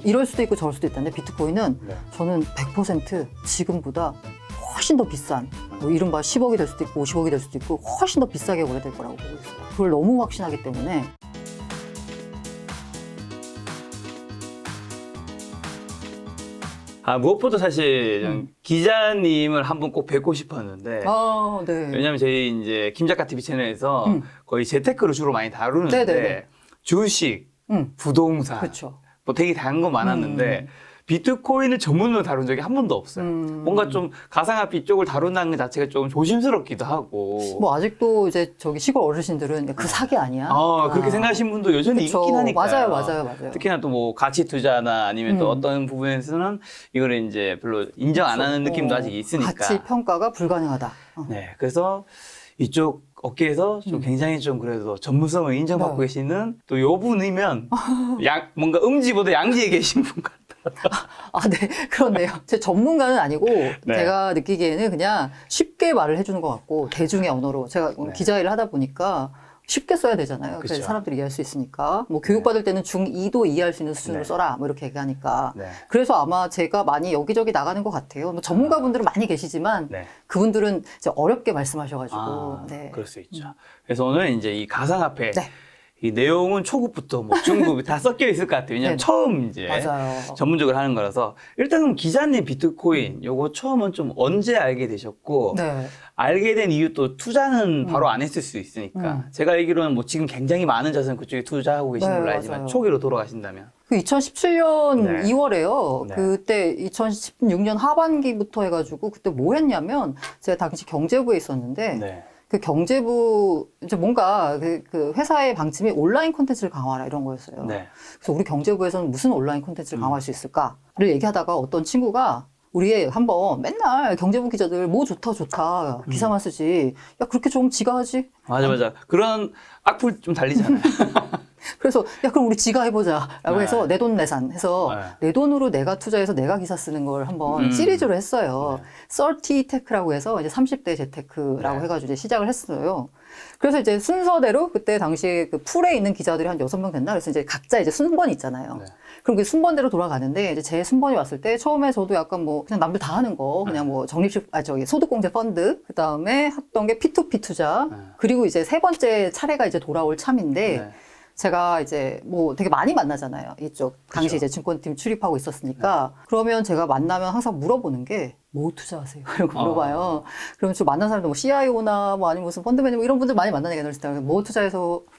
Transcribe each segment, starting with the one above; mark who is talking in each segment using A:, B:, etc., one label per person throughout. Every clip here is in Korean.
A: 이럴 수도 있고 저럴 수도 있다는데 비트코인은
B: 네.
A: 저는 100% 지금보다 훨씬 더 비싼 뭐 이른바 10억이 될 수도 있고 50억이 될 수도 있고 훨씬 더 비싸게 거래될 거라고 보고 있어요. 그걸 너무 확신하기 때문에.
B: 무엇보다 사실 기자님을 한번 꼭 뵙고 싶었는데
A: 네.
B: 왜냐면 저희 이제 김작가 TV 채널에서 거의 재테크를 주로 많이 다루는데
A: 네네네.
B: 주식, 부동산,
A: 그렇죠.
B: 뭐 되게 다양한 거 많았는데 비트코인을 전문으로 다룬 적이 한 번도 없어요. 뭔가 좀 가상화폐 쪽을 다룬다는 것 자체가 조금 조심스럽기도 하고.
A: 뭐 아직도 이제 저기 시골 어르신들은 그 사기 아니야?
B: 그렇게 생각하시는 분도 여전히
A: 그쵸.
B: 있긴 하니까요.
A: 맞아요.
B: 특히나 또 뭐 가치 투자나 아니면 또 어떤 부분에서는 이거를 이제 별로 인정 안 하는 느낌도 아직 있으니까.
A: 가치 평가가 불가능하다.
B: 네, 그래서 이쪽 업계에서 좀 굉장히 좀 그래도 전문성을 인정받고
A: 네.
B: 계시는 또 요 분이면 뭔가 음지보다 양지에 계신 분 같다.
A: 네, 그렇네요. 제 전문가는 아니고
B: 네.
A: 제가 느끼기에는 그냥 쉽게 말을 해주는 것 같고 대중의 언어로 제가 기자 일을 하다 보니까 쉽게 써야 되잖아요. 그래서
B: 그쵸.
A: 사람들이 이해할 수 있으니까. 뭐 교육받을 때는 중2도 이해할 수 있는 수준으로 써라. 뭐 이렇게 얘기하니까.
B: 네.
A: 그래서 아마 제가 많이 여기저기 나가는 것 같아요. 뭐 전문가분들은 많이 계시지만
B: 네.
A: 그분들은 이제 어렵게 말씀하셔가지고. 네.
B: 그럴 수 있죠. 그래서 오늘 이제 이 가상화폐
A: 네.
B: 이 내용은 초급부터 뭐 중급 다 섞여 있을 것 같아요. 왜냐면
A: 네네.
B: 처음 이제
A: 맞아요.
B: 전문적으로 하는 거라서 일단은 기자님 비트코인 요거 처음은 좀 언제 알게 되셨고
A: 네.
B: 알게 된 이유 또 투자는 바로 안 했을 수 있으니까 제가 알기로는 뭐 지금 굉장히 많은 자산 그쪽에 투자하고 계신
A: 네,
B: 걸로 알지만
A: 맞아요.
B: 초기로 돌아가신다면
A: 그 2017년
B: 네.
A: 2월에요.
B: 네.
A: 그때 2016년 하반기부터 해가지고 그때 뭐 했냐면 제가 당시 경제부에 있었는데
B: 네.
A: 그 경제부 이제 뭔가 그 회사의 방침이 온라인 콘텐츠를 강화하라 이런 거였어요.
B: 네.
A: 그래서 우리 경제부에서는 무슨 온라인 콘텐츠를 강화할 수 있을까를 얘기하다가 어떤 친구가 우리 한번 맨날 경제부 기자들 뭐 좋다 기사만 쓰지 야 그렇게 좀 지가 하지.
B: 맞아. 그런 악플 좀 달리잖아요.
A: 그래서 야 그럼 우리 지가 해보자라고
B: 네.
A: 해서 내돈내산 해서
B: 네.
A: 내 돈으로 내가 투자해서 내가 기사 쓰는 걸 한번 시리즈로 했어요. 30 테크라고 해서 이제 30대 재테크라고
B: 네.
A: 해가지고 이제 시작을 했어요. 그래서 이제 순서대로 그때 당시에 그 풀에 있는 기자들이 한 6명 됐나 그래서 이제 각자 이제 순번이 있잖아요.
B: 네.
A: 그럼 그 순번대로 돌아가는데 이제 제 순번이 왔을 때 처음에 저도 약간 뭐 그냥 남들 다 하는 거 그냥 뭐 적립식 소득공제 펀드 그 다음에 했던 게 P2P 투자 그리고 이제 세 번째 차례가 이제 돌아올 참인데
B: 네.
A: 제가 이제 뭐 되게 많이 만나잖아요. 이쪽 당시
B: 그쵸.
A: 이제 증권팀 출입하고 있었으니까 그러면 제가 만나면 항상 물어보는 게 뭐 투자하세요? 이런 거 물어봐요. 그러면 좀 만난 사람들 뭐 CIO나 뭐 아니면 무슨 펀드 매니저 이런 분들 많이 만나니까 그랬을 때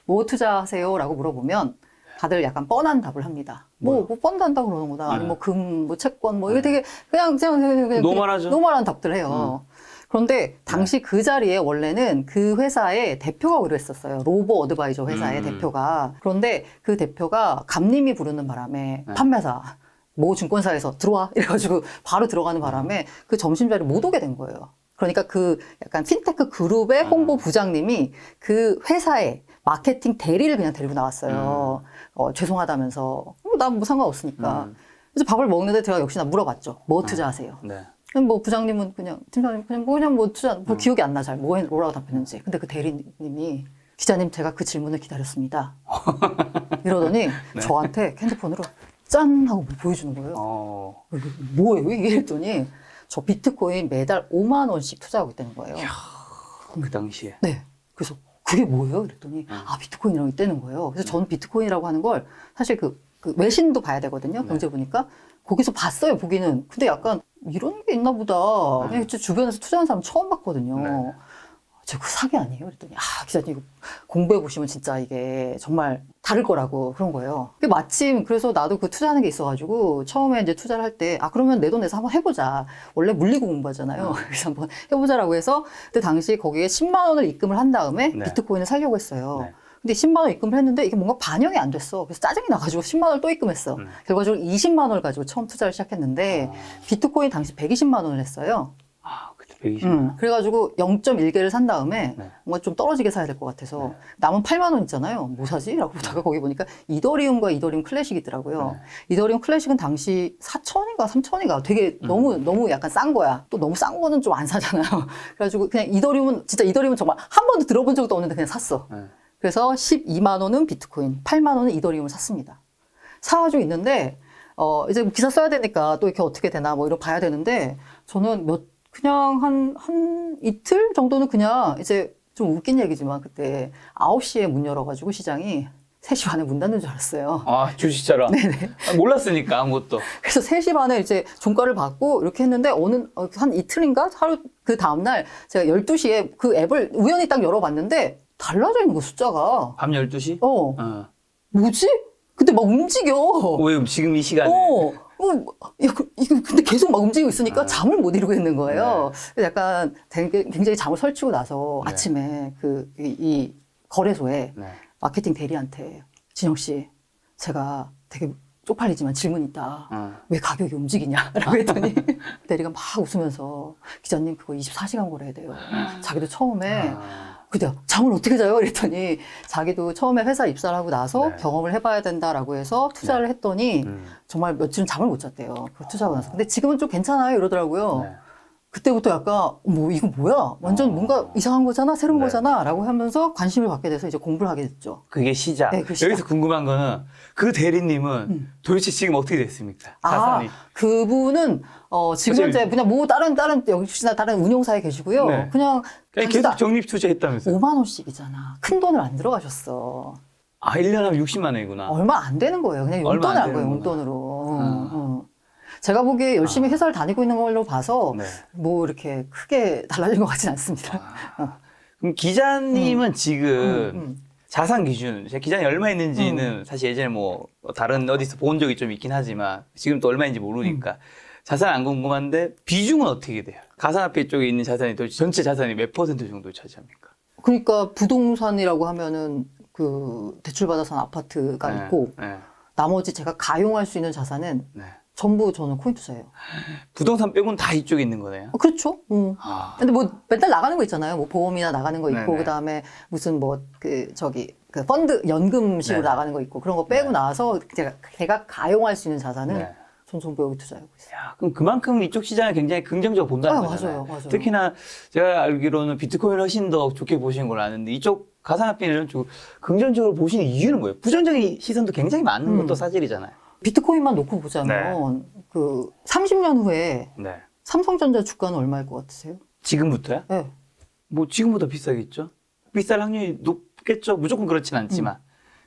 A: 뭐 투자하세요라고 물어보면 다들 약간 뻔한 답을 합니다. 뭐 펀드 한다고 그러는 거다. 아니 뭐 금, 뭐 채권 뭐 이게 되게 그냥
B: 노멀하죠.
A: 노멀한 답들 해요. 그런데 당시 그 자리에 원래는 그 회사의 대표가 오기로 했었어요. 로보 어드바이저 회사의 대표가. 그런데 그 대표가 감님이 부르는 바람에 판매사, 모 증권사에서 들어와 이래가지고 바로 들어가는 바람에 그 점심자리에 못 오게 된 거예요. 그러니까 그 약간 핀테크 그룹의 홍보 부장님이 그 회사의 마케팅 대리를 그냥 데리고 나왔어요. 죄송하다면서. 난 뭐 상관없으니까. 그래서 밥을 먹는데 제가 역시나 물어봤죠. 뭐 투자하세요?
B: 네.
A: 그럼 뭐 부장님은 그냥 팀장님 그냥 뭐 투자 뭐 기억이 안 나 잘 뭐라고 답했는지. 근데 그 대리님이 기자님 제가 그 질문을 기다렸습니다. 이러더니 저한테 핸드폰으로 짠 하고 보여주는 거예요. 이게 뭐예요? 이게 했더니 저 비트코인 매달 5만 원씩 투자하고 있다는 거예요.
B: 그 당시에.
A: 네. 그래서 그게 뭐예요? 그랬더니 비트코인이라고 있다는 거예요. 그래서 저는 비트코인이라고 하는 걸 사실 그 외신도 봐야 되거든요. 경제 보니까 거기서 봤어요. 보기는. 근데 약간 이런 게 있나 보다. 그냥 주변에서 투자하는 사람 처음 봤거든요. 저 그 사기 아니에요? 그랬더니 기자님 이거 공부해 보시면 진짜 이게 정말 다를 거라고 그런 거예요. 마침 그래서 나도 그 투자하는 게 있어가지고 처음에 이제 투자를 할 때 그러면 내 돈 내서 한번 해보자. 원래 물리고 공부하잖아요. 그래서 한번 해보자라고 해서 그때 당시 거기에 10만 원을 입금을 한 다음에 비트코인을 사려고 했어요. 근데 10만 원 입금을 했는데 이게 뭔가 반영이 안 됐어. 그래서 짜증이 나가지고 10만 원을 또 입금했어. 결과적으로 20만 원을 가지고 처음 투자를 시작했는데 비트코인 당시 120만 원을 했어요.
B: 그때 120만.
A: 그래가지고 0.1개를 산 다음에 뭔가 좀 떨어지게 사야 될 것 같아서 남은 8만 원 있잖아요. 뭐 사지? 라고 보다가 거기 보니까 이더리움과 이더리움 클래식이 있더라고요. 이더리움 클래식은 당시 4천인가 3천인가 되게 너무 약간 싼 거야. 또 너무 싼 거는 좀 안 사잖아요. 그래가지고 그냥 이더리움은 정말 한 번도 들어본 적도 없는데 그냥 샀어. 그래서 12만 원은 비트코인, 8만 원은 이더리움을 샀습니다. 사가지고 있는데 이제 뭐 기사 써야 되니까 또 이렇게 어떻게 되나 뭐 이런 봐야 되는데 저는 그냥 한 이틀 정도는 그냥 이제 좀 웃긴 얘기지만 그때 9시에 문 열어가지고 시장이 3시 반에 문 닫는 줄 알았어요.
B: 아, 주식처럼?
A: 네네.
B: 몰랐으니까, 아무것도.
A: 그래서 3시 반에 이제 종가를 받고 이렇게 했는데 한 이틀인가? 하루 그 다음날 제가 12시에 그 앱을 우연히 딱 열어봤는데 달라져 있는 거 숫자가.
B: 밤 12시?
A: 뭐지? 근데 막 움직여.
B: 왜 지금 이 시간에?
A: 이거 근데 계속 막 움직이고 있으니까 잠을 못 이루고 있는 거예요. 그래서 약간 굉장히 잠을 설치고 나서
B: 네.
A: 아침에 이 거래소에
B: 네.
A: 마케팅 대리한테 진영 씨, 제가 되게 쪽팔리지만 질문 있다. 왜 가격이 움직이냐라고 했더니 대리가 막 웃으면서 기자님 그거 24시간 거래야 돼요. 자기도 처음에 근데 잠을 어떻게 자요? 그랬더니 자기도 처음에 회사 입사를 하고 나서
B: 네.
A: 경험을 해봐야 된다라고 해서 투자를 했더니 정말 며칠은 잠을 못 잤대요. 그 투자하고 나서. 근데 지금은 좀 괜찮아요 이러더라고요.
B: 네.
A: 그때부터 약간 이거 뭐야? 완전 뭔가 이상한 거잖아? 새로운
B: 네.
A: 거잖아? 라고 하면서 관심을 갖게 돼서 이제 공부를 하게 됐죠.
B: 그게 시작.
A: 네, 그 시작.
B: 여기서 궁금한 거는 그 대리님은 도대체 지금 어떻게 됐습니까? 자산이.
A: 그분은 지금
B: 사실-
A: 현재 그냥 뭐 다른 역시나 다른 운용사에 계시고요.
B: 네.
A: 그냥
B: 계속 적립 투자했다면서요?
A: 5만 원씩이잖아. 큰 돈을 안 들어가셨어.
B: 아, 1년 하면 60만 원이구나.
A: 얼마 안 되는 거예요. 그냥
B: 얼마
A: 용돈을
B: 안
A: 한 거예요.
B: 되는구나.
A: 용돈으로. 제가 보기에 열심히 회사를 다니고 있는 걸로 봐서
B: 네.
A: 뭐 이렇게 크게 달라진 것 같진 않습니다.
B: 그럼 기자님은 지금 자산 기준, 제가 기자님 얼마 있는지는 사실 예전에 뭐 다른 어디서 본 적이 좀 있긴 하지만 지금 또 얼마인지 모르니까 자산 안 궁금한데 비중은 어떻게 돼요? 가상화폐 쪽에 있는 자산이 도대체 전체 자산이 몇 % 정도 차지합니까?
A: 그러니까 부동산이라고 하면은 그 대출받아 산 아파트가
B: 네,
A: 있고
B: 네,
A: 나머지 제가 가용할 수 있는 자산은
B: 네.
A: 전부 저는 코인 투자예요.
B: 부동산 빼고는 다 이쪽에 있는 거네요.
A: 그렇죠.
B: 아,
A: 근데 뭐 맨날 나가는 거 있잖아요. 뭐 보험이나 나가는 거 있고
B: 네네.
A: 그다음에 무슨 뭐 그 펀드 연금식으로
B: 네네.
A: 나가는 거 있고 그런 거 빼고
B: 네.
A: 나서 제가 가용할 수 있는 자산은
B: 네.
A: 전 전부 여기 투자하고 있어요.
B: 야, 그럼 그만큼 이쪽 시장을 굉장히 긍정적으로 본다는 거잖아요.
A: 맞아요.
B: 특히나 제가 알기로는 비트코인을 훨씬 더 좋게 보시는 걸로 아는데 이쪽 가상화폐는 좀 긍정적으로 보시는 이유는 뭐예요? 부정적인 시선도 굉장히 많은 것도 사실이잖아요.
A: 비트코인만 놓고 보자면 그 30년 후에
B: 네.
A: 삼성전자 주가는 얼마일 것 같으세요?
B: 지금부터요?
A: 네.
B: 뭐 지금보다 비싸겠죠? 비쌀 확률이 높겠죠? 무조건 그렇진 않지만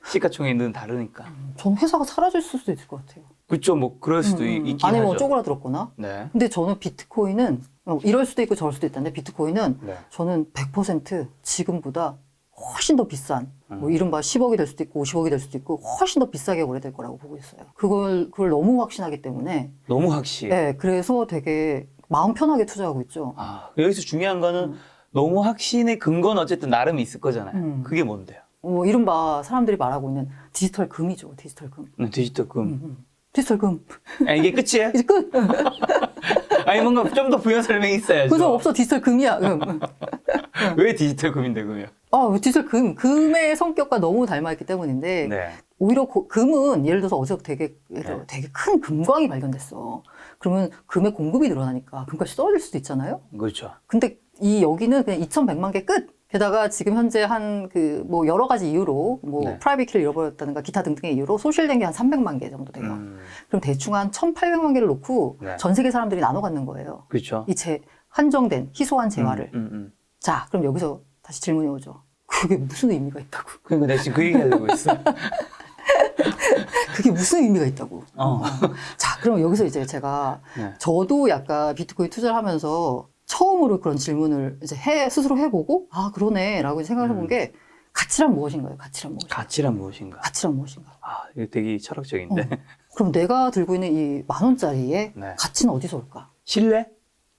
B: 시가총액은 다르니까.
A: 전 회사가 사라질 수도 있을 것 같아요.
B: 그렇죠. 뭐 그럴 수도 있긴
A: 아니면
B: 하죠.
A: 쪼그라들었거나.
B: 네.
A: 근데 저는 비트코인은 이럴 수도 있고 저럴 수도 있다는데 비트코인은
B: 네.
A: 저는 100% 지금보다 훨씬 더 비싼 뭐 이른바 10억이 될 수도 있고 50억이 될 수도 있고 훨씬 더 비싸게 거래될 거라고 보고 있어요. 그걸 너무 확신하기 때문에
B: 너무 확실.
A: 네, 그래서 되게 마음 편하게 투자하고 있죠.
B: 아, 여기서 중요한 거는 너무 확신의 근거는 어쨌든 나름 있을 거잖아요. 그게 뭔데요?
A: 이른바 사람들이 말하고 있는 디지털 금이죠. 디지털 금.
B: 디지털 금.
A: 디지털 금.
B: 아, 이게 끝이에요?
A: 이제 끝.
B: 아니 뭔가 좀 더 부연 설명이 있어야죠.
A: 그죠? 없어. 디지털 금이야.
B: 왜 디지털 금인데 그러면?
A: 디지털 금의 성격과 너무 닮아있기 때문인데
B: 네.
A: 오히려 금은 예를 들어서 어제 되게 큰 금광이 발견됐어. 그러면 금의 공급이 늘어나니까 금값이 떨어질 수도 있잖아요.
B: 그렇죠.
A: 근데 여기는 그냥 2,100만 개 끝. 게다가 지금 현재 뭐 여러 가지 이유로
B: 네.
A: 프라이빗 키를 잃어버렸다든가 기타 등등의 이유로 소실된 게 한 300만 개 정도 돼요. 그럼 대충 한 1,800만 개를 놓고
B: 네.
A: 전 세계 사람들이 나눠 갖는 거예요.
B: 그렇죠.
A: 이 한정된 희소한 재화를. 자, 그럼 여기서 다시 질문이 오죠. 그게 무슨 의미가 있다고?
B: 그러니까 내가 지금 그 얘기 하려고 했어.
A: 그게 무슨 의미가 있다고?
B: 어.
A: 자, 그럼 여기서 이제 제가
B: 네.
A: 저도 약간 비트코인 투자를 하면서 처음으로 그런 질문을 이제 스스로 해보고 그러네라고 생각을 해본 게 가치란 무엇인가요? 가치란 무엇인가?
B: 가치란 무엇인가?
A: 가치란 무엇인가?
B: 아, 이거 되게 철학적인데.
A: 그럼 내가 들고 있는 이 10,000원짜리의
B: 네.
A: 가치는 어디서 올까?
B: 신뢰?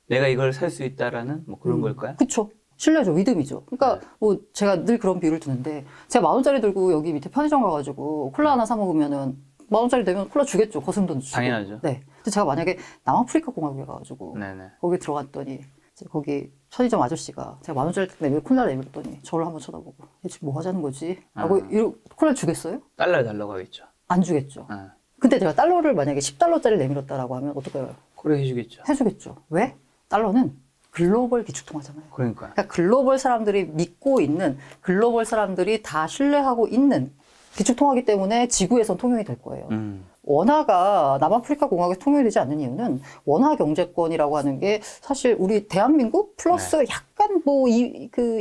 B: 내가 이걸 살 수 있다라는 뭐 그런 걸까요?
A: 그쵸. 신뢰죠. 믿음이죠. 그러니까 뭐 제가 늘 그런 비유를 드는데 제가 10,000원짜리 들고 여기 밑에 편의점 가가지고 콜라 하나 사 먹으면은 10,000원짜리 되면 콜라 주겠죠. 거슴돈 주고.
B: 당연하죠.
A: 네. 근데 제가 만약에 남아프리카 공화국에 가가지고
B: 네네.
A: 거기 들어갔더니 이제 거기 편의점 아저씨가 제가 10,000원짜리 내밀 콜라 내밀었더니 저를 한번 쳐다보고 얘 지금 뭐 하자는 거지? 라고 콜라 주겠어요?
B: 달러 달라고 하겠죠.
A: 안 주겠죠.
B: 네.
A: 근데 제가 달러를 만약에 10달러짜리 내밀었다라고 하면 어떨까요?
B: 그래 해주겠죠.
A: 해주겠죠. 왜? 달러는 글로벌 기축통화잖아요.
B: 그러니까요.
A: 그러니까 글로벌 사람들이 믿고 있는, 글로벌 사람들이 다 신뢰하고 있는 기축통화이기 때문에 지구에선 통용이 될 거예요. 원화가 남아프리카 공화국에 통용되지 않는 이유는 원화 경제권이라고 하는 게 사실 우리 대한민국 플러스 약간 뭐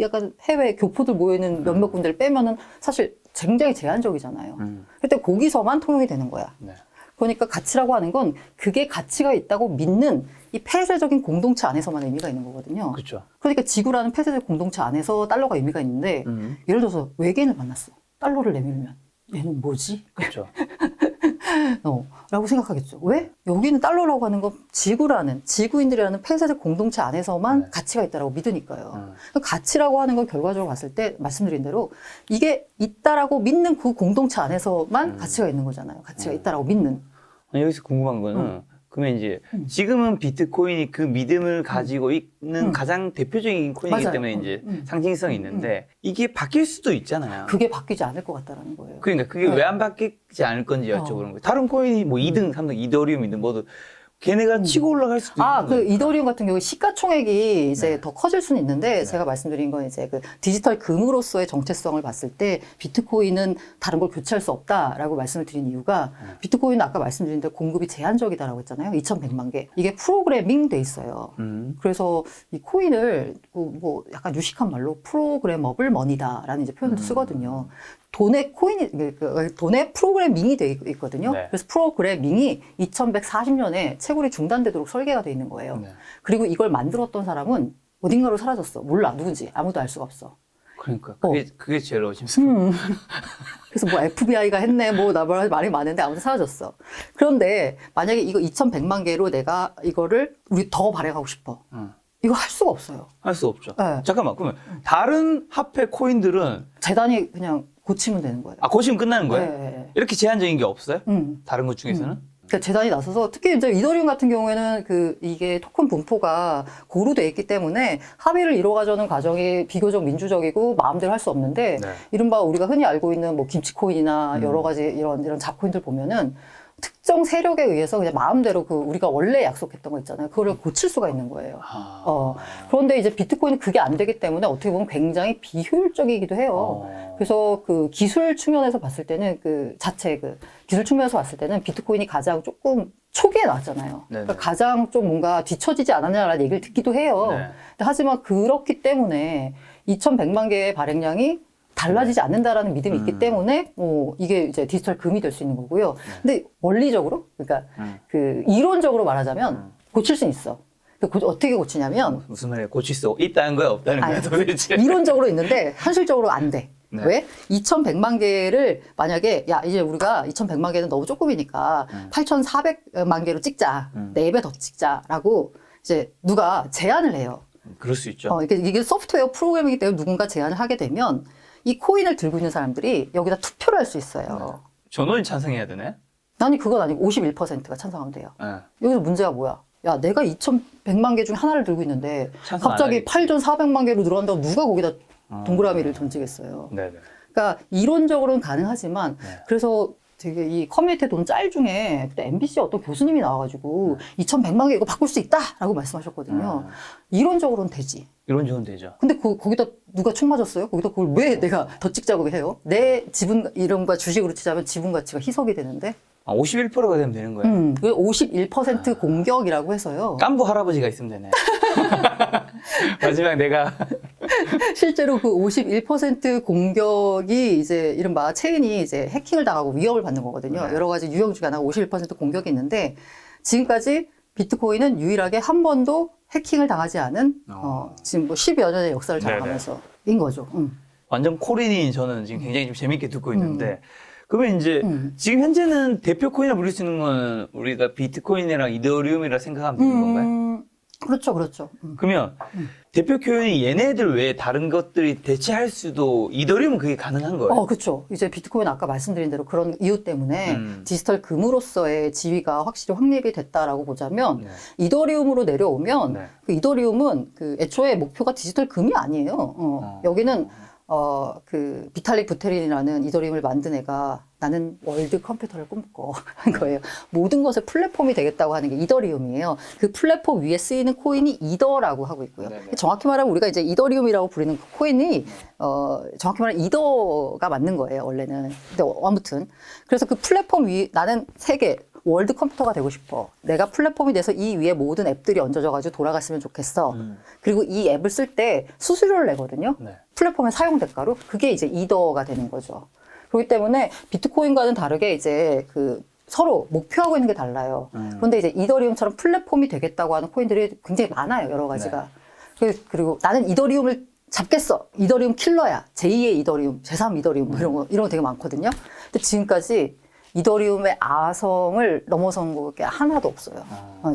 A: 약간 해외 교포들 모여있는 몇몇 군데를 빼면은 사실 굉장히 제한적이잖아요. 그때 거기서만 통용이 되는 거야.
B: 네.
A: 그러니까 가치라고 하는 건 그게 가치가 있다고 믿는 이 폐쇄적인 공동체 안에서만 의미가 있는 거거든요.
B: 그렇죠.
A: 그러니까 지구라는 폐쇄적 공동체 안에서 달러가 의미가 있는데 예를 들어서 외계인을 만났어. 달러를 내밀면 얘는 뭐지?
B: 그렇죠.
A: 라고 생각하겠죠. 왜? 여기는 달러라고 하는 건 지구라는, 지구인들이라는 폐쇄적 공동체 안에서만
B: 네.
A: 가치가 있다라고 믿으니까요. 그러니까 가치라고 하는 건 결과적으로 봤을 때 말씀드린 대로 이게 있다라고 믿는 그 공동체 안에서만 가치가 있는 거잖아요. 가치가 있다라고 믿는.
B: 여기서 궁금한 거는 그러면 이제 지금은 비트코인이 그 믿음을 가지고 있는 가장 대표적인 코인이기
A: 맞아요.
B: 때문에 이제 상징성이 있는데 이게 바뀔 수도 있잖아요.
A: 그게 바뀌지 않을 것 같다라는 거예요.
B: 그러니까 그게
A: 네.
B: 왜 안 바뀌지 않을 건지 여쭤보는 거예요. 다른 코인이 뭐 2등, 3등, 이더리움이든 뭐든 걔네가 치고 올라갈 수도 있는
A: 그
B: 거니까.
A: 이더리움 같은 경우에 시가총액이 이제
B: 네.
A: 더 커질 수는 있는데 제가 말씀드린 건 이제 그 디지털 금으로서의 정체성을 봤을 때 비트코인은 다른 걸 교체할 수 없다라고 말씀을 드린 이유가 비트코인은 아까 말씀드린 대로 공급이 제한적이다라고 했잖아요. 2,100만 개. 이게 프로그래밍 돼 있어요. 그래서 이 코인을 뭐 약간 유식한 말로 프로그래머블 머니다라는 이제 표현도 쓰거든요. 돈의 돈의 프로그래밍이 돼 있거든요.
B: 네.
A: 그래서 프로그래밍이 2140년에 채굴이 중단되도록 설계가 돼 있는 거예요.
B: 네.
A: 그리고 이걸 만들었던 사람은 어딘가로 사라졌어. 몰라. 누군지. 아무도 알 수가 없어.
B: 그러니까 그게 제일 의심스러워.
A: 그래서 뭐 FBI가 했네. 뭐 말이 많은데 아무도 사라졌어. 그런데 만약에 이거 2100만 개로 내가 이거를 우리 더 발행하고 싶어. 이거 할 수가 없어요.
B: 할 수 없죠.
A: 네.
B: 잠깐만, 그러면 다른 화폐 코인들은
A: 재단이 그냥 고치면 되는 거예요.
B: 고치면 끝나는 거예요?
A: 네.
B: 이렇게 제한적인 게 없어요? 다른 것 중에서는?
A: 그러니까 재단이 나서서 특히 이제 이더리움 같은 경우에는 이게 토큰 분포가 고루돼 있기 때문에 합의를 이뤄가자는 과정이 비교적 민주적이고 마음대로 할 수 없는데
B: 네.
A: 이른바 우리가 흔히 알고 있는 뭐 김치코인이나 여러 가지 이런 잡코인들 보면은 특정 세력에 의해서 그냥 마음대로 우리가 원래 약속했던 거 있잖아요. 그거를 고칠 수가 있는 거예요. 그런데 이제 비트코인은 그게 안 되기 때문에 어떻게 보면 굉장히 비효율적이기도 해요. 그래서 그 기술 측면에서 봤을 때는 기술 측면에서 봤을 때는 비트코인이 가장 조금 초기에 나왔잖아요. 그러니까 가장 좀 뭔가 뒤처지지 않았냐라는 얘기를 듣기도 해요.
B: 네.
A: 근데 하지만 그렇기 때문에 2100만 개의 발행량이 달라지지 않는다라는 믿음이 있기 때문에 이게 이제 디지털 금이 될 수 있는 거고요. 근데 원리적으로 그러니까 이론적으로 말하자면 고칠 수는 있어. 어떻게 고치냐면
B: 무슨 말이에요? 고칠 수 있다는 거야, 없다는 거야, 도대체?
A: 이론적으로 있는데 현실적으로 안 돼.
B: 네.
A: 왜? 2100만 개를 만약에 이제 우리가 2100만 개는 너무 조금이니까 8400만 개로 찍자. 4배 더 찍자라고 이제 누가 제안을 해요.
B: 그럴 수 있죠.
A: 이게 소프트웨어 프로그램이기 때문에 누군가 제안을 하게 되면 이 코인을 들고 있는 사람들이 여기다 투표를 할 수 있어요.
B: 전원이 찬성해야 되네?
A: 아니 그건 아니고 51%가 찬성하면 돼요.
B: 네.
A: 여기서 문제가 뭐야? 야, 내가 2100만 개 중에 하나를 들고 있는데
B: 찬성 안
A: 갑자기
B: 하겠지.
A: 8400만 개로 늘어난다고 누가 거기다 동그라미를 던지겠어요.
B: 네네.
A: 그러니까 이론적으로는 가능하지만
B: 네.
A: 그래서 되게 이 커뮤니티에 돈 짤 중에 그때 MBC 어떤 교수님이 나와가지고 2100만 개 이거 바꿀 수 있다라고 말씀하셨거든요. 이론적으로는 되지.
B: 이론적으로는 되죠.
A: 근데 거기다 누가 총 맞았어요? 거기다 그걸 왜 내가 더 찍자고 해요? 내 지분 이름과 주식으로 치자면 지분 가치가 희석이 되는데
B: 51%가 되면 되는 거예요.
A: 51% 공격이라고 해서요.
B: 깐부 할아버지가 있으면 되네. 마지막 내가
A: 실제로 그 51% 공격이 이제 이른바 체인이 이제 해킹을 당하고 위협을 받는 거거든요.
B: 네.
A: 여러 가지 유형 중에 하나가 51% 공격이 있는데 지금까지 비트코인은 유일하게 한 번도 해킹을 당하지 않은 지금 뭐 10여 년의 역사를 자랑하면서인 거죠.
B: 완전 코린이 저는 지금 굉장히 좀 재밌게 듣고 있는데 그러면 이제 지금 현재는 대표 코인을 부를 수 있는 건 우리가 비트코인이랑 이더리움이라 생각하면 되는 건가요?
A: 그렇죠, 그렇죠.
B: 그러면 대표 코인이 얘네들 외에 다른 것들이 대체할 수도 이더리움은 그게 가능한 거예요?
A: 그렇죠. 이제 비트코인 아까 말씀드린 대로 그런 이유 때문에 디지털 금으로서의 지위가 확실히 확립이 됐다라고 보자면 이더리움으로 내려오면
B: 네.
A: 그 이더리움은 그 애초에 목표가 디지털 금이 아니에요. 여기는 그 비탈릭 부테린이라는 이더리움을 만든 애가 나는 월드 컴퓨터를 꿈꿔 한 거예요. 모든 것의 플랫폼이 되겠다고 하는 게 이더리움이에요. 그 플랫폼 위에 쓰이는 코인이 이더라고 하고 있고요.
B: 네네.
A: 정확히 말하면 우리가 이제 이더리움이라고 부르는 그 코인이 정확히 말하면 이더가 맞는 거예요. 원래는. 근데 아무튼 그래서 그 플랫폼 위 나는 세계 월드 컴퓨터가 되고 싶어. 내가 플랫폼이 돼서 이 위에 모든 앱들이 얹어져가지고 돌아갔으면 좋겠어. 그리고 이 앱을 쓸 때 수수료를 내거든요.
B: 네.
A: 플랫폼의 사용 대가로. 그게 이제 이더가 되는 거죠. 그렇기 때문에 비트코인과는 다르게 이제 그 서로 목표하고 있는 게 달라요. 그런데 이제 이더리움처럼 플랫폼이 되겠다고 하는 코인들이 굉장히 많아요. 여러 가지가. 그리고 나는 이더리움을 잡겠어. 이더리움 킬러야. 제2의 이더리움, 제3 이더리움 뭐 이런 거 되게 많거든요. 근데 지금까지 이더리움의 아성을 넘어선 게 하나도 없어요.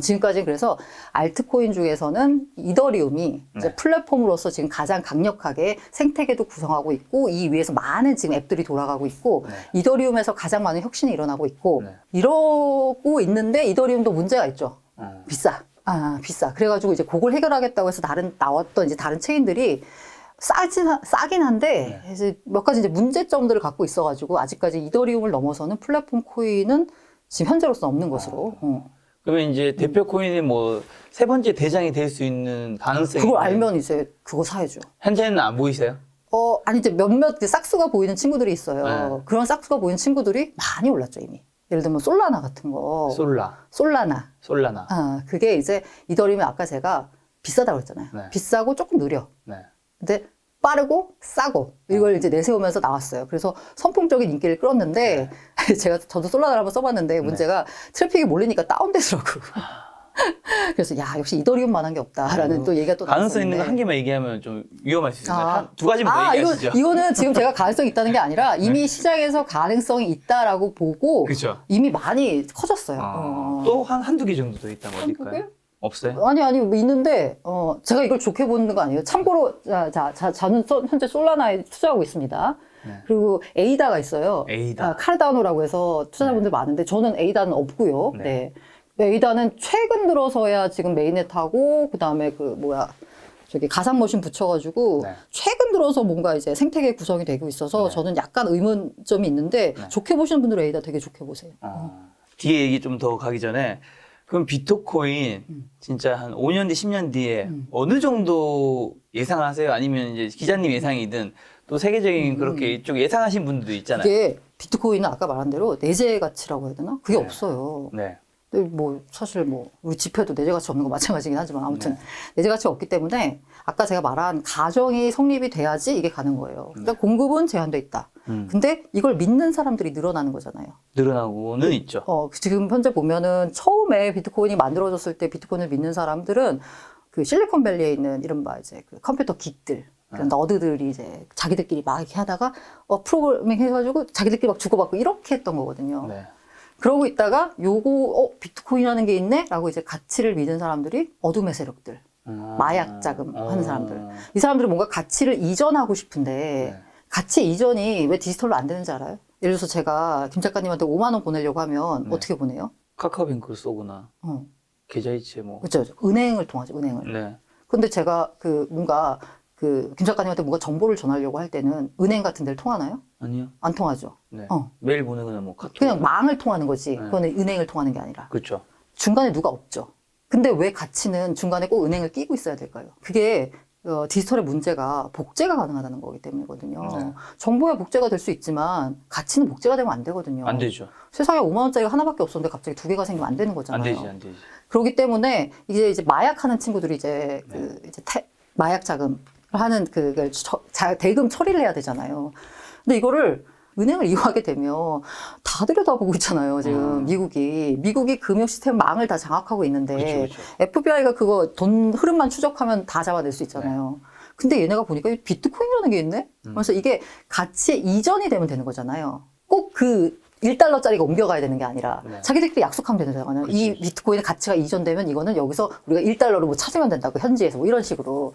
A: 지금까지 그래서 알트코인 중에서는 이더리움이 이제 플랫폼으로서 지금 가장 강력하게 생태계도 구성하고 있고 이 위에서 많은 지금 앱들이 돌아가고 있고 이더리움에서 가장 많은 혁신이 일어나고 있고 이러고 있는데 이더리움도 문제가 있죠. 비싸. 비싸. 그래가지고 이제 그걸 해결하겠다고 해서 나왔던 이제 다른 체인들이 싸긴 한데, 이제 몇 가지 이제 문제점들을 갖고 있어가지고, 아직까지 이더리움을 넘어서는 플랫폼 코인은 지금 현재로서는 없는 것으로.
B: 그러면 이제 대표 코인이 뭐 세 번째 대장이 될 수 있는 가능성이
A: 그걸 알면 이제 그거 사야죠.
B: 현재는 안 보이세요?
A: 아니, 이제 몇몇 싹수가 보이는 친구들이 있어요. 그런 싹수가 보이는 친구들이 많이 올랐죠, 이미. 예를 들면 솔라나 같은 거. 솔라나. 그게 이제 이더리움이 아까 제가 비싸다고 했잖아요. 비싸고 조금 느려. 근데 빠르고 싸고 이걸 이제 내세우면서 나왔어요. 그래서 선풍적인 인기를 끌었는데 저도 솔라나를 한번 써봤는데 문제가 트래픽이 몰리니까 다운되더라고. 그래서 역시 이더리움만한 게 없다라는 또 얘기가 또
B: 가능성 있는 거 한 개만 얘기하면 좀 위험할 수 있어요. 두 가지만 더 얘기하시죠.
A: 이거는 지금 제가 가능성이 있다는 게 아니라 이미 시장에서 가능성이 있다라고 보고
B: 그쵸.
A: 이미 많이 커졌어요.
B: 또 한두 개 정도 더 있다면 어딜까요? 없어요?
A: 아니, 뭐 있는데, 제가 이걸 좋게 보는 거 아니에요. 참고로, 저는 현재 솔라나에 투자하고 있습니다. 그리고 에이다가 있어요. 카르다노라고 해서 투자자분들 많은데, 저는 에이다는 없고요. 에이다는 최근 들어서야 지금 메인넷 하고, 그 다음에 가상머신 붙여가지고, 최근 들어서 뭔가 이제 생태계 구성이 되고 있어서, 저는 약간 의문점이 있는데, 좋게 보시는 분들은 에이다 되게 좋게 보세요.
B: 뒤에 얘기 좀 더 가기 전에, 그럼 비트코인 진짜 한 5년 뒤, 10년 뒤에 어느 정도 예상하세요? 아니면 이제 기자님 예상이든 또 세계적인 그렇게 이쪽 예상하신 분들도 있잖아요.
A: 이게 비트코인은 아까 말한 대로 내재 가치라고 해야 되나? 그게 없어요. 근데 사실 우리 지표도 내재 가치 없는 거 마찬가지긴 하지만 아무튼 내재 가치가 없기 때문에 아까 제가 말한 가정이 성립이 돼야지 이게 가는 거예요. 그러니까 공급은 제한돼 있다. 근데 이걸 믿는 사람들이 늘어나는 거잖아요.
B: 늘어나고는 있죠.
A: 지금 현재 보면은 처음에 비트코인이 만들어졌을 때 비트코인을 믿는 사람들은 그 실리콘밸리에 있는 이른바 이제 그 컴퓨터 긱들, 그런 너드들이 이제 자기들끼리 막 이렇게 하다가 프로그래밍 해가지고 자기들끼리 막 주고받고 이렇게 했던 거거든요. 그러고 있다가 비트코인이라는 게 있네? 라고 이제 가치를 믿은 사람들이 어둠의 세력들, 마약 자금 하는 사람들. 이 사람들은 뭔가 가치를 이전하고 싶은데 가치 이전이 왜 디지털로 안 되는지 알아요? 예를 들어서 제가 김 작가님한테 5만 원 보내려고 하면 어떻게 보내요?
B: 카카오뱅크를 쏘거나 계좌이체
A: 그렇죠. 은행을 통하죠, 은행을. 근데 제가 김 작가님한테 뭔가 정보를 전하려고 할 때는 은행 같은 데를 통하나요?
B: 아니요.
A: 안 통하죠.
B: 메일 보내거나 카톡.
A: 그냥 망을 통하는 거지. 그거는 은행을 통하는 게 아니라.
B: 그렇죠.
A: 중간에 누가 없죠. 근데 왜 가치는 중간에 꼭 은행을 끼고 있어야 될까요? 그게 디지털의 문제가 복제가 가능하다는 거기 때문이거든요. 정보야 복제가 될 수 있지만 가치는 복제가 되면 안 되거든요.
B: 안 되죠.
A: 세상에 5만 원짜리가 하나밖에 없었는데 갑자기 두 개가 생기면 안 되는 거잖아요.
B: 안 되지.
A: 그렇기 때문에 이제 마약하는 친구들이 이제 마약 자금을 하는 그걸 대금 처리를 해야 되잖아요. 근데 이거를 은행을 이용하게 되면 다 들여다보고 있잖아요, 지금 미국이 금융 시스템 망을 다 장악하고 있는데
B: 그쵸.
A: FBI가 그거 돈 흐름만 추적하면 다 잡아낼 수 있잖아요. 근데 얘네가 보니까 비트코인이라는 게 있네? 그래서 이게 가치의 이전이 되면 되는 거잖아요. 꼭 그 1달러짜리가 옮겨가야 되는 게 아니라
B: 네.
A: 자기들끼리 약속하면 되는 거잖아요.
B: 그치.
A: 이 비트코인의 가치가 이전되면 이거는 여기서 우리가 1달러로 뭐 찾으면 된다고 현지에서 뭐 이런 식으로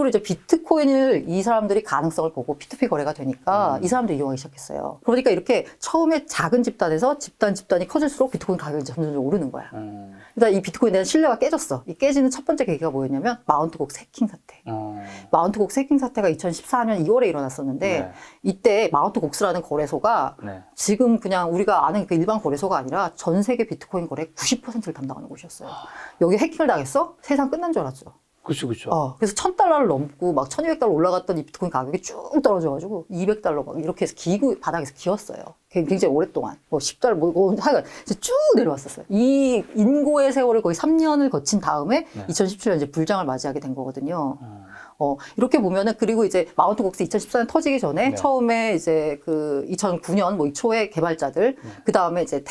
A: 이제 비트코인을 이 사람들이 가능성을 보고 P2P 거래가 되니까 이 사람들이 이용하기 시작했어요. 그러니까 이렇게 처음에 작은 집단에서 집단이 커질수록 비트코인 가격이 점점 오르는 거야. 그러니까 이 비트코인에 대한 신뢰가 깨졌어. 이 깨지는 첫 번째 계기가 뭐였냐면 마운트곡 해킹 사태. 마운트곡 해킹 사태가 2014년 2월에 일어났었는데
B: 네.
A: 이때 마운트곡스라는 거래소가
B: 네.
A: 지금 그냥 우리가 아는 그 일반 거래소가 아니라 전 세계 비트코인 거래 90%를 담당하는 곳이었어요. 여기 해킹을 당했어? 세상 끝난 줄 알았죠.
B: 그렇죠, 그렇죠.
A: 그래서 $1,000을 넘고 막 1,200달러 올라갔던 이 비트코인 가격이 쭉 떨어져가지고 200달러 막 이렇게 해서 바닥에서 기었어요. 굉장히 오랫동안. 뭐 10달러, 하여간 쭉 내려왔었어요. 이 인고의 세월을 거의 3년을 거친 다음에
B: 네.
A: 2017년 이제 불장을 맞이하게 된 거거든요. 이렇게 보면은 그리고 이제 마운트곡스 2014년 터지기 전에
B: 네.
A: 처음에 이제 그 2009년 뭐 이 초에 개발자들 그 다음에 이제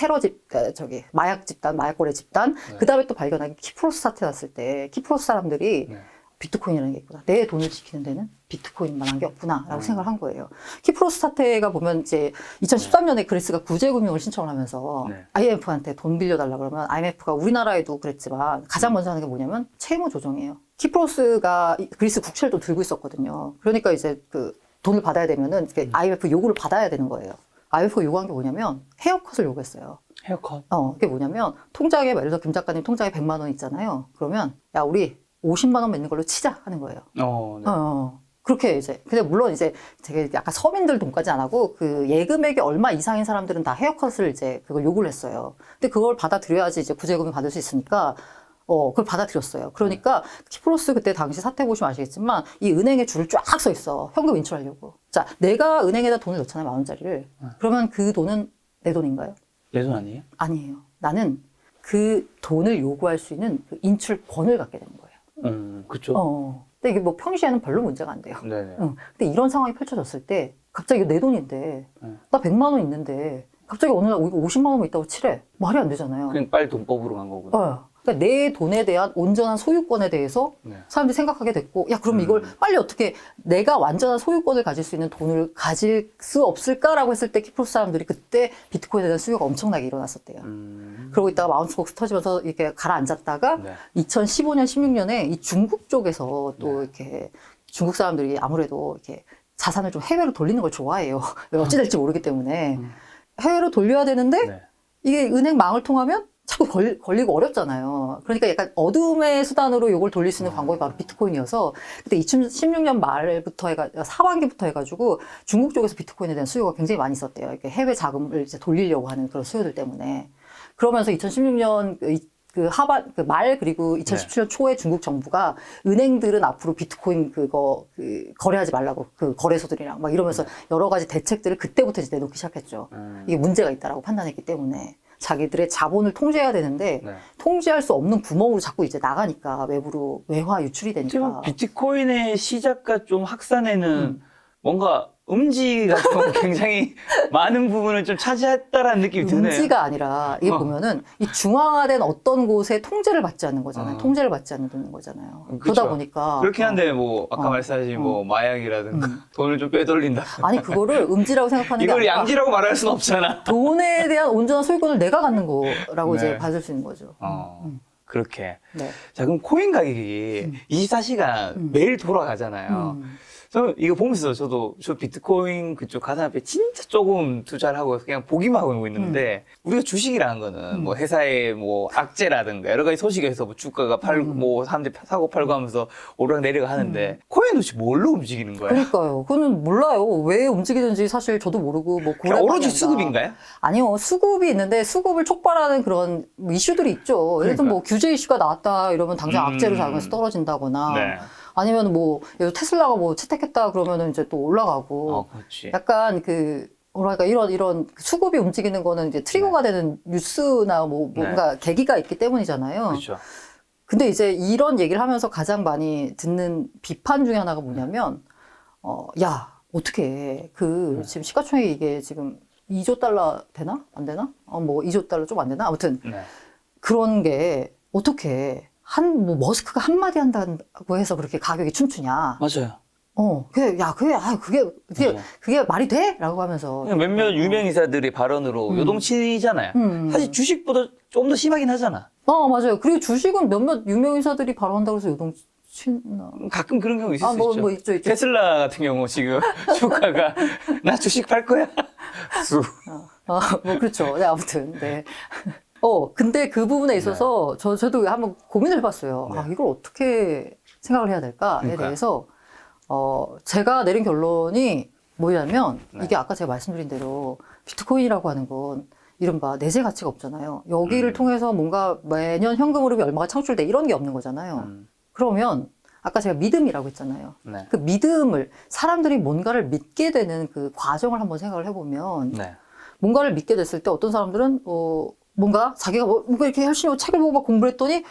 A: 마약 집단, 마약 거래 집단 그 다음에 또 발견하기 키프로스 사태 났을 때 키프로스 사람들이 비트코인이라는 게 있구나. 내 돈을 지키는 데는 비트코인만한 게 없구나라고 생각을 한 거예요. 키프로스 사태가 보면 이제 2013년에 그리스가 구제금융을 신청을 하면서 IMF한테 돈 빌려달라 그러면 IMF가 우리나라에도 그랬지만 가장 먼저 하는 게 뭐냐면 채무 조정이에요. 키프로스가 그리스 국채를 또 들고 있었거든요. 그러니까 이제 그 돈을 받아야 되면은 IMF 요구를 받아야 되는 거예요. IMF가 요구한 게 뭐냐면 헤어컷을 요구했어요.
B: 헤어컷?
A: 그게 뭐냐면 통장에 예를 들어서 김 작가님 통장에 100만 원 있잖아요. 그러면 야 우리 50만 원 맺는 걸로 치자 하는 거예요.
B: 네.
A: 그렇게 이제 근데 물론 이제 되게 약간 서민들 돈까지 안 하고 그 예금액이 얼마 이상인 사람들은 다 헤어컷을 이제 그걸 요구를 했어요. 근데 그걸 받아들여야지 이제 구제금을 받을 수 있으니까 그걸 받아들였어요. 그러니까 키프로스 그때 당시 사태 보시면 아시겠지만 이 은행에 줄을 쫙 서 있어. 현금 인출하려고. 자, 내가 은행에다 돈을 넣잖아요. 10,000원짜리를. 그러면 그 돈은 내 돈인가요?
B: 내 돈 아니에요?
A: 아니에요. 나는 그 돈을 요구할 수 있는 그 인출권을 갖게 되는 거예요.
B: 그렇죠.
A: 근데 이게 뭐 평시에는 별로 문제가 안 돼요.
B: 네네.
A: 근데 이런 상황이 펼쳐졌을 때 갑자기 내 돈인데 나 100만 원 있는데 갑자기 어느 날 이거 50만 원만 있다고 치래. 말이 안 되잖아요.
B: 그냥 빨리 돈법으로 간 거구나.
A: 그러니까 내 돈에 대한 온전한 소유권에 대해서 사람들이 생각하게 됐고, 야, 그럼 이걸 빨리 어떻게 내가 완전한 소유권을 가질 수 있는 돈을 가질 수 없을까라고 했을 때 키프로스 사람들이 그때 비트코인에 대한 수요가 엄청나게 일어났었대요. 그러고 있다가 마운트곡스 터지면서 이렇게 가라앉았다가 2015년, 16년에 이 중국 쪽에서 또 이렇게 중국 사람들이 아무래도 이렇게 자산을 좀 해외로 돌리는 걸 좋아해요. 어찌 될지 모르기 때문에. 해외로 돌려야 되는데 이게 은행망을 통하면 자꾸 걸리고 어렵잖아요. 그러니까 약간 어둠의 수단으로 이걸 돌릴 수 있는 방법이 바로 비트코인이어서 그때 2016년 말부터 하반기부터 해가지고 중국 쪽에서 비트코인에 대한 수요가 굉장히 많이 있었대요. 이렇게 해외 자금을 이제 돌리려고 하는 그런 수요들 때문에. 그러면서 2016년 말 그리고 2017년 초에 중국 정부가 은행들은 앞으로 비트코인 거래하지 말라고 그 거래소들이랑 막 이러면서 여러 가지 대책들을 그때부터 이제 내놓기 시작했죠. 이게 문제가 있다라고 판단했기 때문에. 자기들의 자본을 통제해야 되는데 통제할 수 없는 구멍으로 자꾸 이제 나가니까 외부로 외화 유출이 되니까.
B: 비트코인의 시작과 좀 확산에는 뭔가 음지가 좀 굉장히 많은 부분을 좀 차지했다라는 느낌이 드네요.
A: 음지가 아니라 이게 보면은 이 중앙화된 어떤 곳에 통제를 받지 않는 거잖아요. 통제를 받지 않는 거잖아요. 그러다 보니까
B: 그렇긴 한데 뭐 아까 말씀하신 뭐 마약이라든가 돈을 좀 빼돌린다.
A: 아니 그거를 음지라고 생각하는 게
B: 이걸
A: 아니라
B: 양지라고 말할 수는 없잖아.
A: 돈에 대한 온전한 소유권을 내가 갖는 거라고 이제 받을 수 있는 거죠.
B: 그렇게.
A: 네.
B: 자 그럼 코인 가격이 24시간 매일 돌아가잖아요. 저는 이거 보면서 저 비트코인 그쪽 가상화폐 진짜 조금 투자를 하고 그냥 보기만 하고 있는데 우리가 주식이라는 거는 뭐 회사의 뭐 악재라든가 여러 가지 소식에서 뭐 주가가 뭐 사람들이 사고 팔고 하면서 오르락 내리락 하는데 코인은 혹시 뭘로 움직이는 거예요?
A: 그러니까요. 그거는 몰라요. 왜 움직이는지 사실 저도 모르고 뭐
B: 그냥 오로지 수급인가요?
A: 아니요. 수급이 있는데 수급을 촉발하는 그런 이슈들이 있죠. 예를 들면 뭐 규제 이슈가 나왔다 이러면 당장 악재로 작용해서 떨어진다거나 아니면 뭐 예를 들어 테슬라가 뭐 채택했다 그러면은 이제 또 올라가고
B: 그렇지.
A: 약간 뭐랄까 이런 수급이 움직이는 거는 이제 트리거가 되는 뉴스나 뭐 뭔가 계기가 있기 때문이잖아요.
B: 그렇죠.
A: 근데 이제 이런 얘기를 하면서 가장 많이 듣는 비판 중에 하나가 뭐냐면 야 어떻게 지금 시가총액이 이게 지금 2조 달러 되나? 안 되나? 뭐 2조 달러 좀 안 되나? 아무튼 그런 게 어떻게 뭐 머스크가 한마디 한다고 해서 그렇게 가격이 춤추냐.
B: 맞아요.
A: 그게 말이 돼? 라고 하면서.
B: 몇몇 유명 인사들의 발언으로 요동치잖아요. 사실 주식보다 좀 더 심하긴 하잖아.
A: 맞아요. 그리고 주식은 몇몇 유명 인사들이 발언한다고 해서 요동치나.
B: 가끔 그런 경우 있을 수 있죠.
A: 뭐 있죠.
B: 테슬라 같은 경우 지금 주가가 나 주식 팔 거야. 수.
A: 뭐 그렇죠. 네, 아무튼. 네. 근데 그 부분에 있어서 저도 한번 고민을 해봤어요.
B: 네.
A: 이걸 어떻게 생각을 해야 될까에
B: 그러니까요.
A: 대해서 제가 내린 결론이 뭐냐면
B: 네.
A: 이게 아까 제가 말씀드린 대로 비트코인이라고 하는 건 이른바 내재 가치가 없잖아요. 여기를 통해서 뭔가 매년 현금 흐름이 얼마가 창출돼 이런 게 없는 거잖아요. 그러면 아까 제가 믿음이라고 했잖아요.
B: 네.
A: 그 믿음을 사람들이 뭔가를 믿게 되는 그 과정을 한번 생각을 해보면
B: 네.
A: 뭔가를 믿게 됐을 때 어떤 사람들은 뭔가 자기가 뭔가 이렇게 열심히 책을 보고 막 공부를 했더니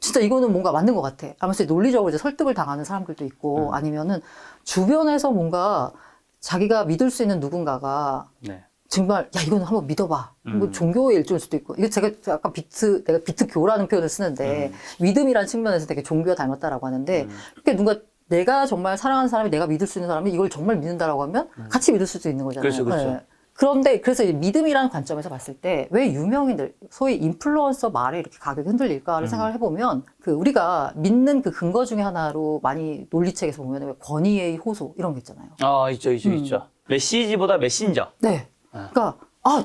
A: 진짜 이거는 뭔가 맞는 것 같아 하면서 논리적으로 이제 설득을 당하는 사람들도 있고 아니면은 주변에서 뭔가 자기가 믿을 수 있는 누군가가
B: 네.
A: 정말 야 이거는 한번 믿어봐. 뭐 종교의 일종일 수도 있고 이게 제가 아까 내가 비트교라는 표현을 쓰는데 믿음이라는 측면에서 되게 종교와 닮았다라고 하는데 그렇게 누가 내가 정말 사랑하는 사람이 내가 믿을 수 있는 사람이 이걸 정말 믿는다라고 하면 같이 믿을 수도 있는 거잖아요.
B: 그렇죠, 그렇죠.
A: 네. 그런데 그래서 이 믿음이라는 관점에서 봤을 때 왜 유명인들 소위 인플루언서 말에 이렇게 가격이 흔들릴까를 생각을 해보면 그 우리가 믿는 그 근거 중에 하나로 많이 논리책에서 보면 왜 권위의 호소 이런 게 있잖아요.
B: 있죠. 메시지보다 메신저.
A: 네. 그러니까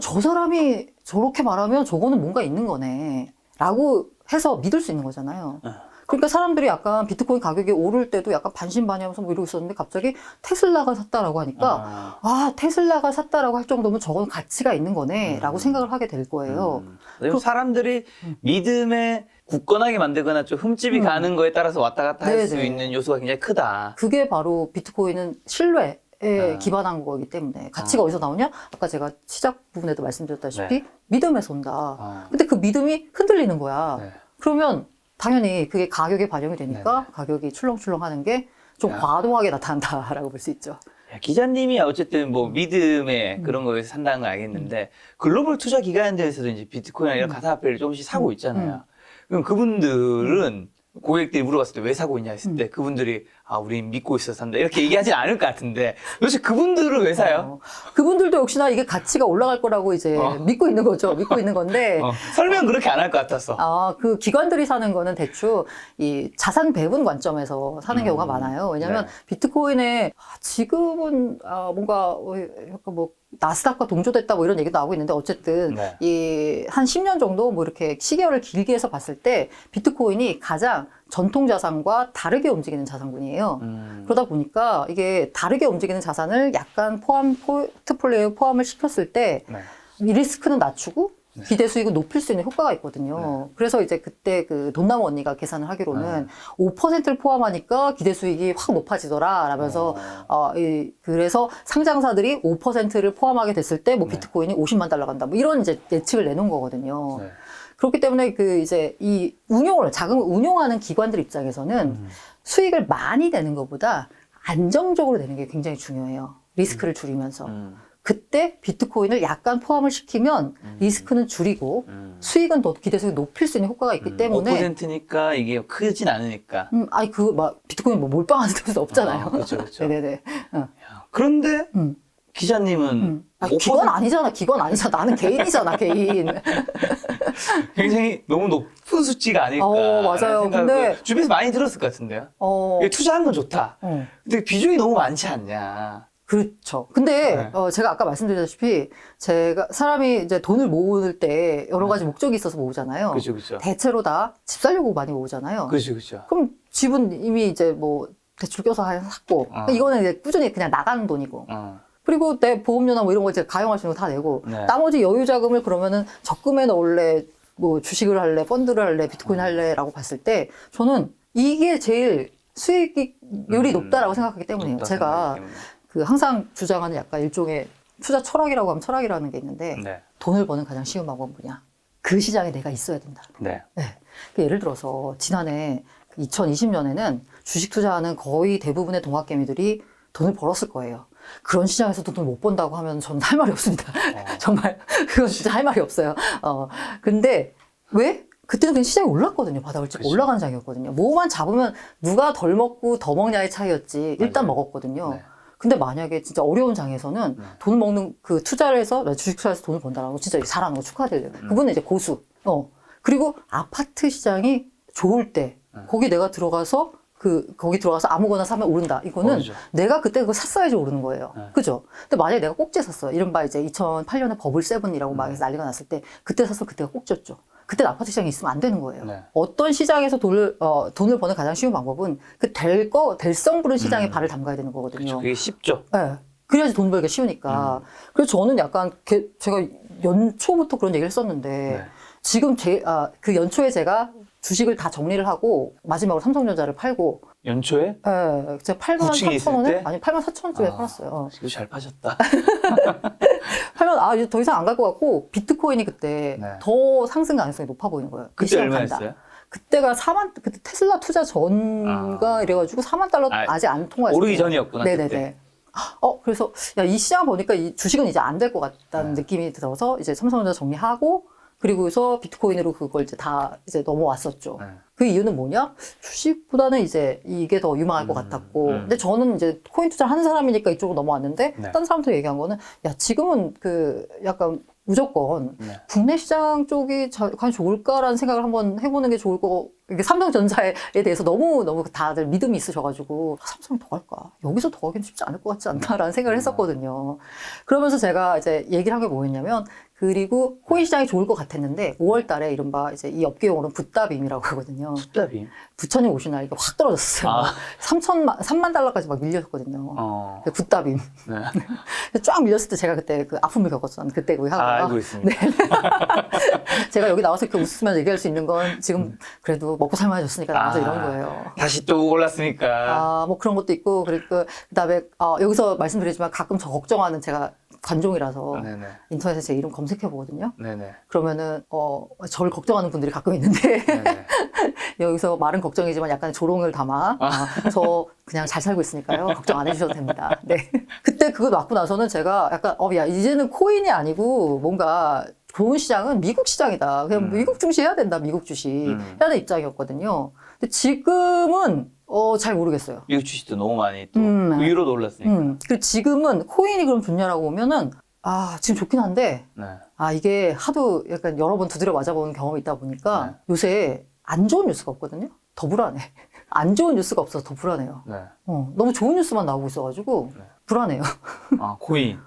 A: 저 사람이 저렇게 말하면 저거는 뭔가 있는 거네 라고 해서 믿을 수 있는 거잖아요. 그러니까 사람들이 약간 비트코인 가격이 오를 때도 약간 반신반의하면서 뭐 이러고 있었는데 갑자기 테슬라가 샀다라고 하니까 테슬라가 샀다라고 할 정도면 저건 가치가 있는 거네 라고 생각을 하게 될 거예요.
B: 사람들이 믿음에 굳건하게 만들거나 좀 흠집이 가는 거에 따라서 왔다 갔다 할 수
A: 네네.
B: 있는 요소가 굉장히 크다.
A: 그게 바로 비트코인은 신뢰에 기반한 거기 때문에 가치가 어디서 나오냐? 아까 제가 시작 부분에도 말씀드렸다시피 믿음에서 온다. 근데 그 믿음이 흔들리는 거야.
B: 네.
A: 그러면 당연히 그게 가격에 반영이 되니까 가격이 출렁출렁 하는 게 좀 과도하게 나타난다라고 볼 수 있죠.
B: 기자님이 어쨌든 뭐 믿음에 그런 거에서 산다는 건 알겠는데 글로벌 투자 기관들에서도 이제 비트코인이나 이런 가상화폐를 조금씩 사고 있잖아요. 그럼 그분들은 고객들이 물어봤을 때 왜 사고 있냐 했을 때 그분들이 우린 믿고 있어서 산다 이렇게 얘기하진 않을 것 같은데 도대체 그분들은 왜 사요?
A: 그분들도 역시나 이게 가치가 올라갈 거라고 이제 믿고 있는 거죠. 믿고 있는 건데
B: 설명 그렇게 안 할 것 같았어.
A: 그 기관들이 사는 거는 대충 이 자산 배분 관점에서 사는 경우가 많아요. 왜냐하면 비트코인에 지금은 뭔가 약간 뭐 나스닥과 동조됐다 뭐 이런 얘기도 나오고 있는데 어쨌든 이 한 10년 정도 뭐 이렇게 시계열을 길게 해서 봤을 때 비트코인이 가장 전통 자산과 다르게 움직이는 자산군이에요. 그러다 보니까 이게 다르게 움직이는 자산을 약간 포트폴리오에 포함을 시켰을 때 이 리스크는 낮추고 기대 수익을 높일 수 있는 효과가 있거든요. 그래서 이제 그때 그 돈나무 언니가 계산을 하기로는 5%를 포함하니까 기대 수익이 확 높아지더라 라면서 그래서 상장사들이 5%를 포함하게 됐을 때 뭐 비트코인이 50만 달러 간다 뭐 이런 이제 예측을 내놓은 거거든요. 그렇기 때문에 그 이제 이 자금을 운용하는 기관들 입장에서는 수익을 많이 내는 것보다 안정적으로 내는 게 굉장히 중요해요. 리스크를 줄이면서. 그때 비트코인을 약간 포함을 시키면 리스크는 줄이고 수익은 더 기대 수익이 높일 수 있는 효과가 있기 때문에
B: 5%니까 이게 크진 않으니까.
A: 비트코인 뭐 몰빵하는 데서 없잖아요.
B: 그렇죠.
A: 네네네.
B: 그런데 기자님은
A: 기관 아니잖아. 나는 개인이잖아, 개인.
B: 굉장히 너무 높은 수치가 아닐까.
A: 맞아요. 근데
B: 주변에서 많이 들었을 것 같은데요. 이게 투자하는 건 좋다. 근데 비중이 너무 많지 않냐.
A: 그렇죠. 근데 제가 아까 말씀드렸다시피 사람이 이제 돈을 모을 때 여러 가지 목적이 있어서 모으잖아요.
B: 그렇죠.
A: 대체로 다 집 살려고 많이 모으잖아요.
B: 그렇죠.
A: 그럼 집은 이미 이제 뭐 대출 껴서 샀고 이거는 이제 꾸준히 그냥 나가는 돈이고. 그리고 내 보험료나 뭐 이런 거 이제 가용할 수 있는 거 다 내고 나머지 여유 자금을 그러면은 적금에 넣을래, 뭐 주식을 할래, 펀드를 할래, 비트코인 할래라고 봤을 때 저는 이게 제일 수익률이 높다라고 생각하기 때문이에요. 제가 항상 주장하는 약간 일종의 투자 철학이라고 하면 철학이라는 게 있는데 돈을 버는 가장 쉬운 방법은 뭐냐? 그 시장에 내가 있어야 된다. 예를 들어서 지난해 2020년에는 주식 투자하는 거의 대부분의 동학개미들이 돈을 벌었을 거예요. 그런 시장에서도 돈을 못 번다고 하면 저는 할 말이 없습니다. 정말 그건 진짜 할 말이 없어요. 근데 왜? 그때는 그냥 시장이 올랐거든요. 바닥을 찍고
B: 그쵸.
A: 올라가는 장이었거든요. 뭐만 잡으면 누가 덜 먹고 더 먹냐의 차이였지. 일단
B: 맞아요.
A: 먹었거든요.
B: 네.
A: 근데 만약에 진짜 어려운 장에서는
B: 네.
A: 돈 먹는 그 투자를 해서 주식 투자해서 돈을 번다라고 진짜 잘하는 거 축하드려요. 그분은 이제 고수. 그리고 아파트 시장이 좋을 때 거기 내가 들어가서 거기 들어가서 아무거나 사면 오른다. 이거는
B: 오르죠.
A: 내가 그때 그거 샀어야지 오르는 거예요.
B: 네.
A: 그죠? 근데 만약에 내가 꼭지 샀어. 이른바 이제 2008년에 버블 세븐이라고 막 해서 난리가 났을 때 그때 사서 그때가 꼭지였죠. 그때 아파트 시장이 있으면 안 되는 거예요.
B: 네.
A: 어떤 시장에서 돈을 버는 가장 쉬운 방법은 그 될성 부른 시장에 발을 담가야 되는 거거든요.
B: 그렇죠. 그게 쉽죠.
A: 네. 그래야지 돈 벌기가 쉬우니까. 그래서 저는 약간 제가 연초부터 그런 얘기를 했었는데
B: 네.
A: 지금 그 연초에 제가 주식을 다 정리를 하고 마지막으로 삼성전자를 팔고
B: 연초에?
A: 예, 제가 8만
B: 9층에 있을
A: 4천 원에?
B: 때?
A: 아니 8만 4천 원쯤에
B: 아.
A: 팔았어요.
B: 이거 잘 파셨다.
A: 팔면 이제 더 이상 안 갈 것 같고 비트코인이 그때
B: 네.
A: 더 상승 가능성이 높아 보이는 거예요. 이
B: 그때
A: 시장
B: 얼마였어요?
A: 간다. 그때가 그때 테슬라 투자 전가 이래가지고 4만 달러 아직 안 통과했어요.
B: 오르기 전이었구나.
A: 네네네.
B: 그때.
A: 그래서 이 시장 보니까 이 주식은 이제 안 될 것 같다는 느낌이 들어서 이제 삼성전자 정리하고 그리고서 비트코인으로 그걸 이제 다 이제 넘어왔었죠.
B: 네.
A: 그 이유는 뭐냐? 주식보다는 이제 이게 더 유망할 것 같았고. 근데 저는 이제 코인 투자를 하는 사람이니까 이쪽으로 넘어왔는데,
B: 네.
A: 다른 사람들 얘기한 거는, 야, 지금은 약간 무조건
B: 네.
A: 국내 시장 쪽이 과연 좋을까라는 생각을 한번 해보는 게 좋을 거고, 이게 삼성전자에 대해서 너무 다들 믿음이 있으셔가지고, 삼성이 더 갈까? 여기서 더 가기는 쉽지 않을 것 같지 않나라는 생각을 했었거든요. 그러면서 제가 이제 얘기를 한 게 뭐였냐면, 그리고 코인 시장이 좋을 것 같았는데 5월 달에 이른바 이제 이 업계 용어는 붓다빔이라고 하거든요.
B: 숫자빔.
A: 부처님 오신 날 이게 확 떨어졌어요. 3만 달러까지 막 밀렸거든요. 붓다빔.
B: 네.
A: 쫙 밀렸을 때 제가 그때 그 아픔을 겪었었는데 그때 거기 하다가
B: 알고 있습니다.
A: 네. 제가 여기 나와서 이렇게 웃으면서 얘기할 수 있는 건 지금 그래도 먹고 살만해졌으니까 나와서 이런 거예요.
B: 다시 또 올랐으니까.
A: 뭐 그런 것도 있고 그다음에 여기서 말씀드리지만 가끔 저 걱정하는 제가 관종이라서
B: 네네.
A: 인터넷에 제 이름 검색해 보거든요.
B: 네네.
A: 그러면은 저를 걱정하는 분들이 가끔 있는데
B: 네네.
A: 여기서 말은 걱정이지만 약간 조롱을 담아 저 그냥 잘 살고 있으니까요. 걱정 안 해주셔도 됩니다. 네. 그때 그거 맞고 나서는 제가 약간 야 이제는 코인이 아니고 뭔가 좋은 시장은 미국 시장이다. 그냥 미국 중시해야 된다. 미국 주식 해야 되는 입장이었거든요. 근데 지금은 잘 모르겠어요.
B: 미국 주식도 너무 많이 또 위로도 올랐으니까.
A: 그리고 지금은 코인이 그럼 좋냐라고 보면은 지금 좋긴 한데
B: 네.
A: 이게 하도 약간 여러 번 두드려 맞아본 경험이 있다 보니까
B: 네.
A: 요새 안 좋은 뉴스가 없거든요. 더 불안해. 안 좋은 뉴스가 없어서 더 불안해요.
B: 네.
A: 너무 좋은 뉴스만 나오고 있어가지고 불안해요.
B: 코인.